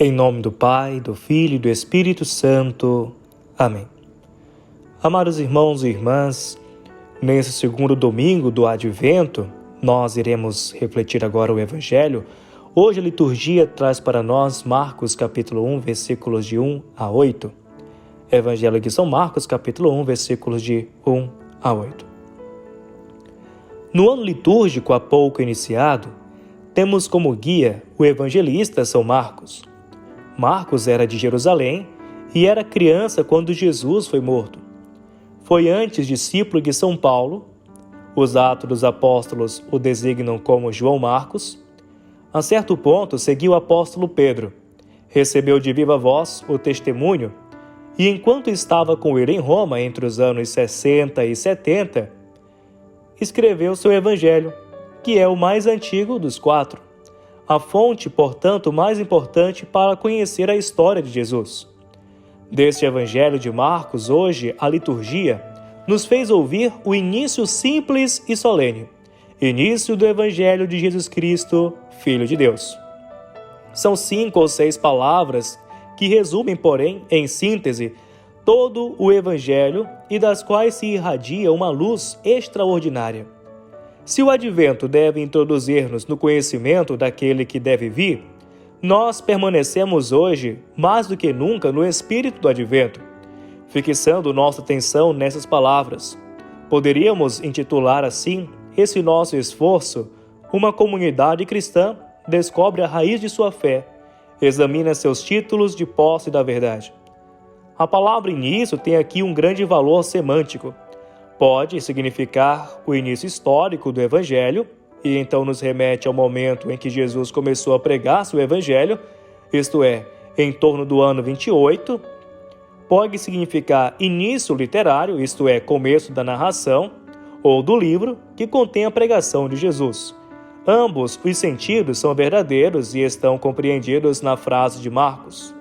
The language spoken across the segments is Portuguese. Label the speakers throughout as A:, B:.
A: Em nome do Pai, do Filho e do Espírito Santo. Amém. Amados irmãos e irmãs, nesse segundo domingo do Advento, nós iremos refletir agora o Evangelho. Hoje a liturgia traz para nós Marcos capítulo 1, versículos de 1 a 8. Evangelho de São Marcos capítulo 1, versículos de 1 a 8. No ano litúrgico há pouco iniciado, temos como guia o evangelista São Marcos. Marcos era de Jerusalém e era criança quando Jesus foi morto. Foi antes discípulo de São Paulo. Os Atos dos Apóstolos o designam como João Marcos. A certo ponto seguiu o apóstolo Pedro. Recebeu de viva voz o testemunho e, enquanto estava com ele em Roma entre os anos 60 e 70, escreveu seu evangelho, que é o mais antigo dos quatro. A fonte, portanto, mais importante para conhecer a história de Jesus. Deste Evangelho de Marcos, hoje, a liturgia nos fez ouvir o início simples e solene. Início do Evangelho de Jesus Cristo, Filho de Deus. São 5 ou 6 palavras que resumem, porém, em síntese, todo o Evangelho e das quais se irradia uma luz extraordinária. Se o Advento deve introduzir-nos no conhecimento daquele que deve vir, nós permanecemos hoje, mais do que nunca, no espírito do Advento, fixando nossa atenção nessas palavras. Poderíamos intitular assim esse nosso esforço: uma comunidade cristã descobre a raiz de sua fé, examina seus títulos de posse da verdade. A palavra início tem aqui um grande valor semântico. Pode significar o início histórico do Evangelho, e então nos remete ao momento em que Jesus começou a pregar seu Evangelho, isto é, em torno do ano 28. Pode significar início literário, isto é, começo da narração, ou do livro que contém a pregação de Jesus. Ambos os sentidos são verdadeiros e estão compreendidos na frase de Marcos.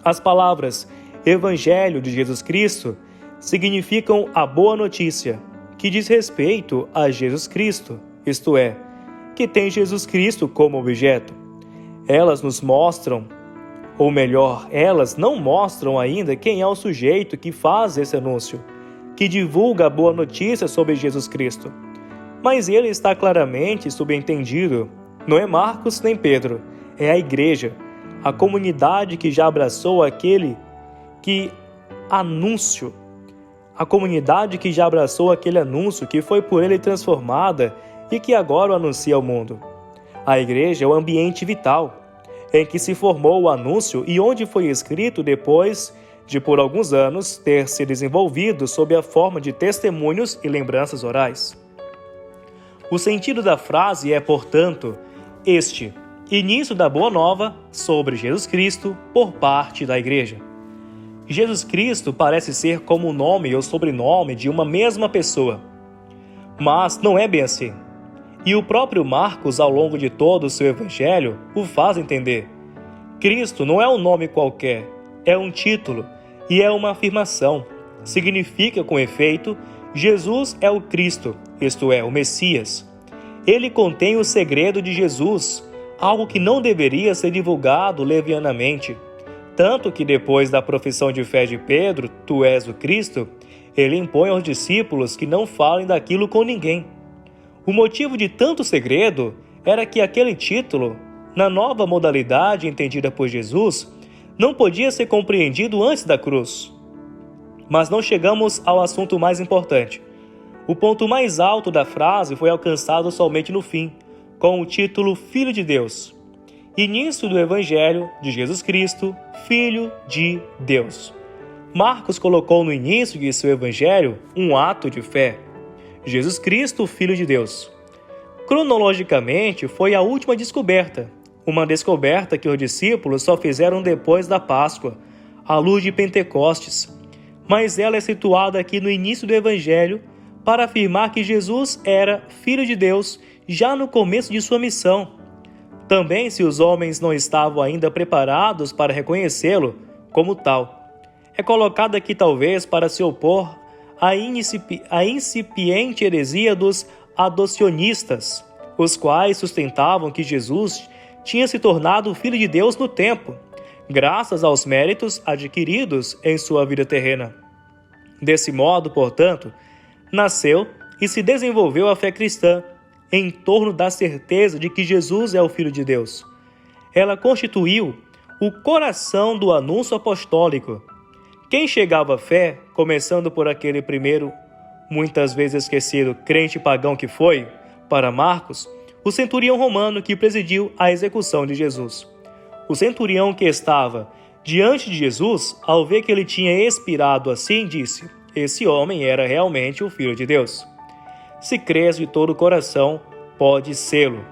A: As palavras Evangelho de Jesus Cristo significam a boa notícia, que diz respeito a Jesus Cristo, isto é, que tem Jesus Cristo como objeto. Elas nos mostram, ou melhor, elas não mostram ainda quem é o sujeito que faz esse anúncio, que divulga a boa notícia sobre Jesus Cristo. Mas ele está claramente subentendido. Não é Marcos nem Pedro, é a igreja, a comunidade que já abraçou aquele anúncio, que foi por ele transformada e que agora o anuncia ao mundo. A igreja é o ambiente vital em que se formou o anúncio e onde foi escrito depois de, por alguns anos, ter se desenvolvido sob a forma de testemunhos e lembranças orais. O sentido da frase é, portanto, este: início da boa nova sobre Jesus Cristo por parte da igreja. Jesus Cristo parece ser como o nome ou sobrenome de uma mesma pessoa. Mas não é bem assim. E o próprio Marcos, ao longo de todo o seu evangelho, o faz entender. Cristo não é um nome qualquer, é um título e é uma afirmação. Significa, com efeito, Jesus é o Cristo, isto é, o Messias. Ele contém o segredo de Jesus, algo que não deveria ser divulgado levianamente. Tanto que depois da profissão de fé de Pedro, tu és o Cristo, ele impõe aos discípulos que não falem daquilo com ninguém. O motivo de tanto segredo era que aquele título, na nova modalidade entendida por Jesus, não podia ser compreendido antes da cruz. Mas não chegamos ao assunto mais importante. O ponto mais alto da frase foi alcançado somente no fim, com o título Filho de Deus. Início do Evangelho de Jesus Cristo, Filho de Deus. Marcos colocou no início de seu Evangelho um ato de fé. Jesus Cristo, Filho de Deus. Cronologicamente, foi a última descoberta, uma descoberta que os discípulos só fizeram depois da Páscoa, à luz de Pentecostes. Mas ela é situada aqui no início do Evangelho para afirmar que Jesus era Filho de Deus já no começo de sua missão. Também se os homens não estavam ainda preparados para reconhecê-lo como tal. É colocado aqui talvez para se opor à incipiente heresia dos adocionistas, os quais sustentavam que Jesus tinha se tornado o Filho de Deus no tempo, graças aos méritos adquiridos em sua vida terrena. Desse modo, portanto, nasceu e se desenvolveu a fé cristã em torno da certeza de que Jesus é o Filho de Deus. Ela constituiu o coração do anúncio apostólico. Quem chegava à fé, começando por aquele primeiro, muitas vezes esquecido, crente pagão que foi, para Marcos, o centurião romano que presidiu a execução de Jesus. O centurião que estava diante de Jesus, ao ver que ele tinha expirado assim, disse: esse homem era realmente o Filho de Deus. Se crês de todo o coração, pode sê-lo.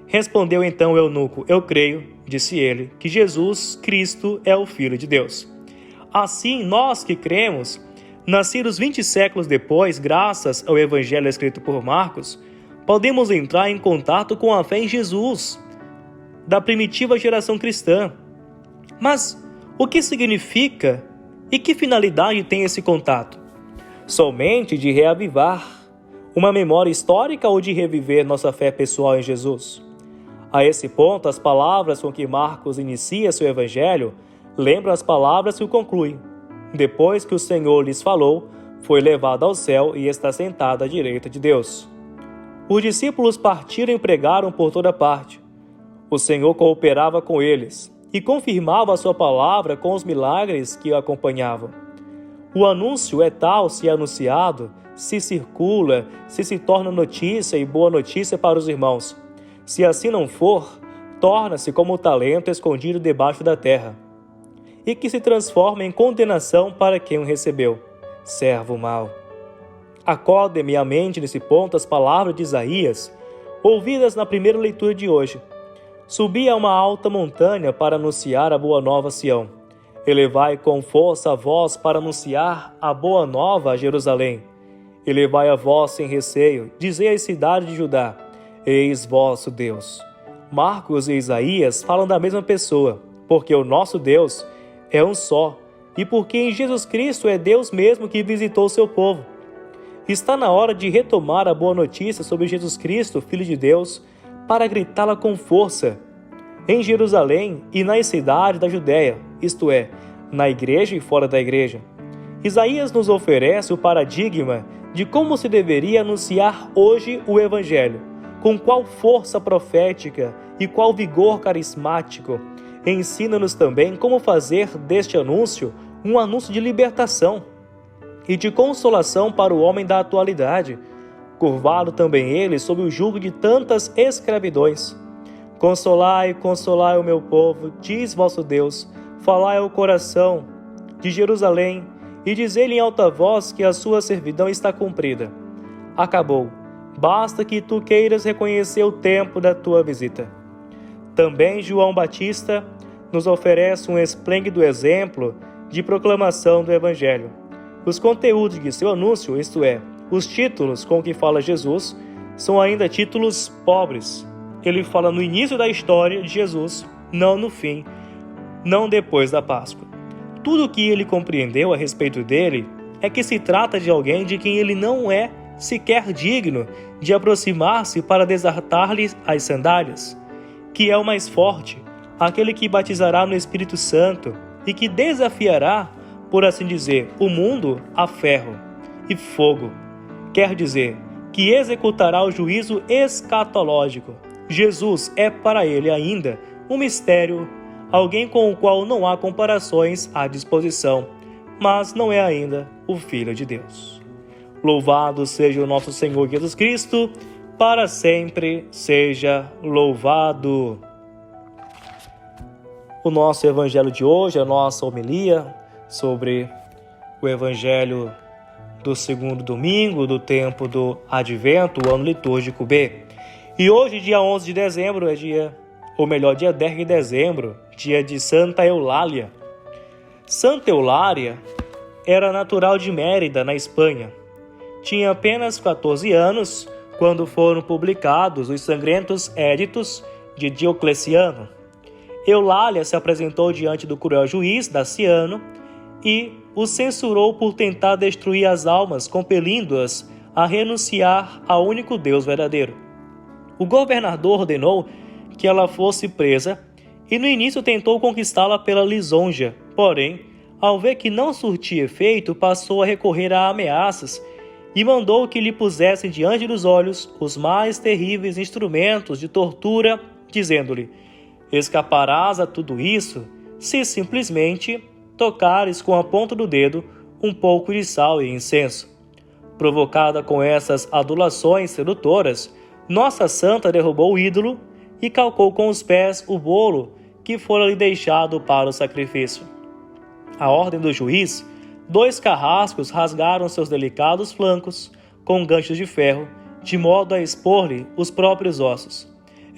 A: Respondeu então o eunuco: eu creio, disse ele, que Jesus Cristo é o Filho de Deus. Assim, nós que cremos, nascidos 20 séculos depois, graças ao Evangelho escrito por Marcos, podemos entrar em contato com a fé em Jesus, da primitiva geração cristã. Mas o que significa e que finalidade tem esse contato? Somente de reavivar uma memória histórica ou de reviver nossa fé pessoal em Jesus? A esse ponto, as palavras com que Marcos inicia seu evangelho lembram as palavras que o concluem. Depois que o Senhor lhes falou, foi levado ao céu e está sentado à direita de Deus. Os discípulos partiram e pregaram por toda parte. O Senhor cooperava com eles e confirmava a sua palavra com os milagres que o acompanhavam. O anúncio é tal se é anunciado, se circula, se torna notícia e boa notícia para os irmãos. Se assim não for, torna-se como o talento escondido debaixo da terra, e que se transforma em condenação para quem o recebeu. Servo mau. Acordem-me à mente nesse ponto as palavras de Isaías, ouvidas na primeira leitura de hoje. Subi a uma alta montanha para anunciar a boa nova a Sião. Elevai com força a voz para anunciar a boa nova a Jerusalém. Elevai a voz sem receio, dizei às cidades de Judá: eis vosso Deus. Marcos e Isaías falam da mesma pessoa, porque o nosso Deus é um só, e porque em Jesus Cristo é Deus mesmo que visitou seu povo. Está na hora de retomar a boa notícia sobre Jesus Cristo, Filho de Deus, para gritá-la com força, em Jerusalém e nas cidades da Judéia, isto é, na igreja e fora da igreja. Isaías nos oferece o paradigma de como se deveria anunciar hoje o Evangelho, com qual força profética e qual vigor carismático. Ensina-nos também como fazer deste anúncio um anúncio de libertação e de consolação para o homem da atualidade, curvado também ele sob o jugo de tantas escravidões. Consolai, consolai o meu povo, diz vosso Deus, falai ao coração de Jerusalém e dizei-lhe em alta voz que a sua servidão está cumprida. Acabou, basta que tu queiras reconhecer o tempo da tua visita. Também João Batista nos oferece um esplêndido exemplo de proclamação do Evangelho. Os conteúdos de seu anúncio, isto é, os títulos com que fala Jesus, são ainda títulos pobres. Ele fala no início da história de Jesus, não no fim, não depois da Páscoa. Tudo o que ele compreendeu a respeito dele é que se trata de alguém de quem ele não é sequer digno de aproximar-se para desatar-lhe as sandálias, que é o mais forte, aquele que batizará no Espírito Santo e que desafiará, por assim dizer, o mundo a ferro e fogo. Quer dizer, que executará o juízo escatológico. Jesus é para ele ainda um mistério, alguém com o qual não há comparações à disposição, mas não é ainda o Filho de Deus. Louvado seja o nosso Senhor Jesus Cristo, para sempre seja louvado. O nosso evangelho de hoje, a nossa homilia sobre o evangelho do segundo domingo do tempo do Advento, o ano litúrgico B. E hoje, dia 11 de dezembro, dia 10 de dezembro, dia de Santa Eulália. Santa Eulália era natural de Mérida, na Espanha. Tinha apenas 14 anos quando foram publicados os sangrentos éditos de Diocleciano. Eulália se apresentou diante do cruel juiz Daciano e o censurou por tentar destruir as almas, compelindo-as a renunciar ao único Deus verdadeiro. O governador ordenou que ela fosse presa e no início tentou conquistá-la pela lisonja, porém, ao ver que não surtia efeito, passou a recorrer a ameaças e mandou que lhe pusessem diante dos olhos os mais terríveis instrumentos de tortura, dizendo-lhe: escaparás a tudo isso se simplesmente tocares com a ponta do dedo um pouco de sal e incenso. Provocada com essas adulações sedutoras, nossa santa derrubou o ídolo e calcou com os pés o bolo que fora lhe deixado para o sacrifício. À ordem do juiz, 2 carrascos rasgaram seus delicados flancos com ganchos de ferro, de modo a expor-lhe os próprios ossos.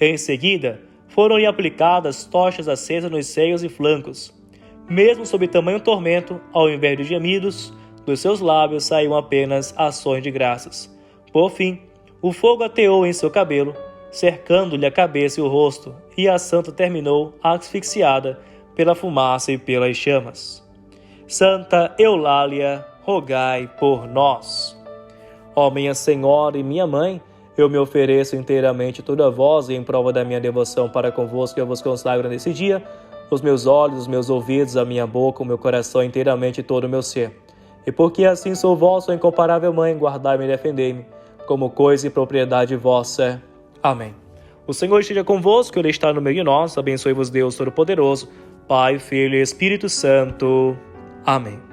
A: Em seguida, foram-lhe aplicadas tochas acesas nos seios e flancos. Mesmo sob tamanho tormento, ao invés de gemidos, dos seus lábios saíam apenas ações de graças. Por fim, o fogo ateou em seu cabelo, cercando-lhe a cabeça e o rosto, e a santa terminou asfixiada pela fumaça e pelas chamas. Santa Eulália, rogai por nós. Ó minha Senhora e minha Mãe, eu me ofereço inteiramente toda a vós e em prova da minha devoção para convosco eu vos consagro nesse dia, os meus olhos, os meus ouvidos, a minha boca, o meu coração inteiramente e todo o meu ser. E porque assim sou vossa incomparável Mãe, guardai-me e defendei-me, como coisa e propriedade vossa. Amém. O Senhor esteja convosco, Ele está no meio de nós, abençoe-vos Deus Todo-Poderoso, Pai, Filho e Espírito Santo. Amém.